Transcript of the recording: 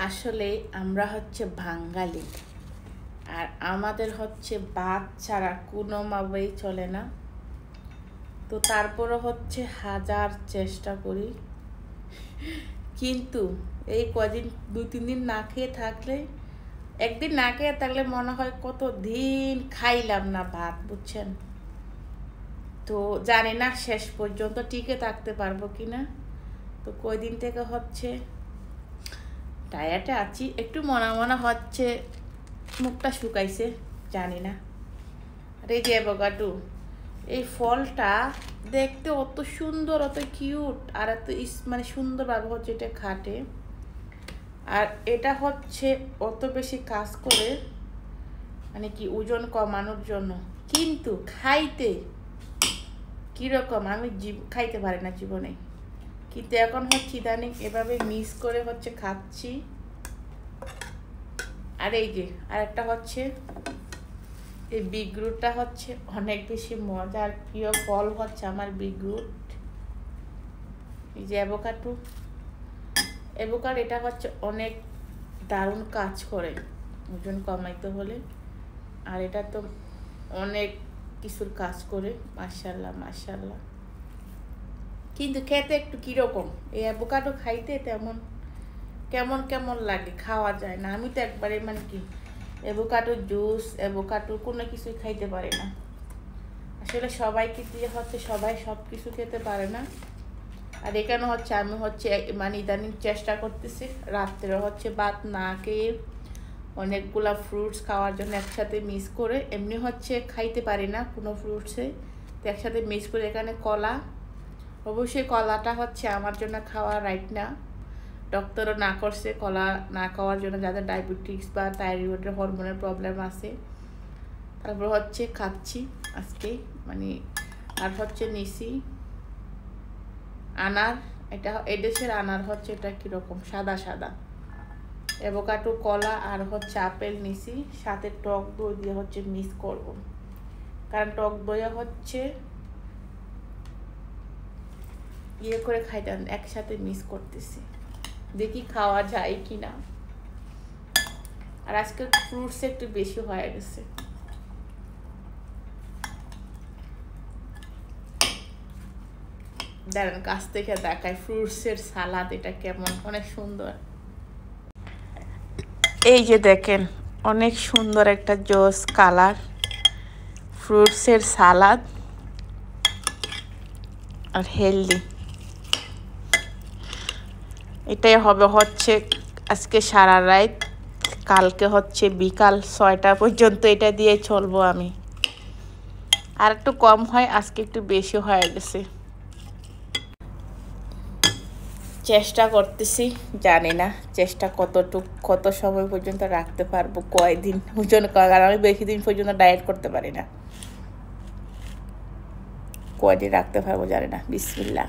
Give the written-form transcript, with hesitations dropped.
আসলে আমরা হচ্ছে বাঙালি, আর আমাদের হচ্ছে ভাত ছাড়া কোনোভাবেই চলে না। তো তারপরও হচ্ছে হাজার চেষ্টা করি, কিন্তু এই কদিন 2-3 দিন না খেয়ে থাকলে, একদিন না খেয়ে থাকলে মনে হয় কত দিন খাইলাম না ভাত, বুঝছেন? তো জানি না শেষ পর্যন্ত টিকে থাকতে পারবো কিনা। তো কয়দিন থেকে হচ্ছে ডায়েটে আছি, একটু মনে মনে হচ্ছে মুখটা শুকাইছে, জানি না। আর এই যে অ্যাভোকাডো, এই ফলটা দেখতে অত সুন্দর, অত কিউট, আর এত মানে সুন্দরভাবে হচ্ছে এটা খাটে। আর এটা হচ্ছে অত বেশি কাজ করে, মানে কি ওজন কমানোর জন্য, কিন্তু খাইতে কীরকম আমি খাইতে পারি না জীবনে। কিন্তু এখন হচ্ছে ইদানিং এভাবে মিক্স করে হচ্ছে খাচ্ছি। আর এই যে আরেকটা হচ্ছে এই বিটরুটটা হচ্ছে অনেক বেশি মজার প্রিয় ফল হচ্ছে আমার বিটরুট। এই যে অ্যাভোকাডো, এটা হচ্ছে অনেক দারুণ কাজ করে ওজন কমাইতে হলে। আর এটা তো অনেক কিছুর কাজ করে, মাশাআল্লাহ মাশাআল্লাহ। কিন্তু খেতে একটু কীরকম, এই অ্যাভোকাডো খাইতে তেমন কেমন কেমন লাগে, খাওয়া যায় না। আমি তো একবারে মানে কি অ্যাভোকাডো জুস, অ্যাভোকাডো কোনো কিছুই খাইতে পারি না। আসলে সবাইকে দিয়ে হচ্ছে সবাই সব কিছু খেতে পারে না। আর এখানে হচ্ছে আমি হচ্ছে মানে ইদানিং চেষ্টা করতেছি রাত্রে হচ্ছে ভাত না খেয়ে অনেকগুলা ফ্রুটস খাওয়ার জন্য একসাথে মিক্স করে। এমনি হচ্ছে খাইতে পারি না কোনো ফ্রুটসে, তো একসাথে মিক্স করে। এখানে কলা, অবশ্যই কলাটা হচ্ছে আমার জন্য খাওয়া রাইট না, ডক্টরও না করছে কলা না খাওয়ার জন্য, যাদের ডায়াবেটিস বা থাইরয়েডের হরমোনের প্রবলেম আছে। তারপর হচ্ছে খাচ্ছি আজকে মানে। আর হচ্ছে নিছি আনার, এটা এদেশের আনার হচ্ছে, এটা কীরকম সাদা সাদা। অ্যাভোকাডো, কলা আর হচ্ছে আপেল নিছি, সাথে টক দই দিয়ে হচ্ছে মিক্স করব, কারণ টক দইয়ে হচ্ছে ইয়ে করে খাইতে একসাথে মিক্স করতেছি, দেখি খাওয়া যায় কি না। আর আজকে ফ্রুটস একটু বেশি হয়ে গেছে। দাঁড়ান কাছ থেকে দেখায় ফ্রুটসের সালাদ, এটা কেমন, অনেক সুন্দর। এই যে দেখেন অনেক সুন্দর একটা জোস কালার ফ্রুটসের সালাদ, আর হেলদি। এটাই হবে হচ্ছে আজকে সারা রাত, কালকে হচ্ছে বিকাল 6টা পর্যন্ত এটা দিয়ে চলবো আমি। আর একটু কম হয়, আজকে একটু বেশি হয়ে গেছে। চেষ্টা করতেছি, জানি না চেষ্টা কত সময় পর্যন্ত রাখতে পারবো, কয়দিন ওজন, কারণ আমি বেশি দিন পর্যন্ত ডায়েট করতে পারি না, কয়দিন রাখতে পারবো জানি না। বিসমিল্লাহ।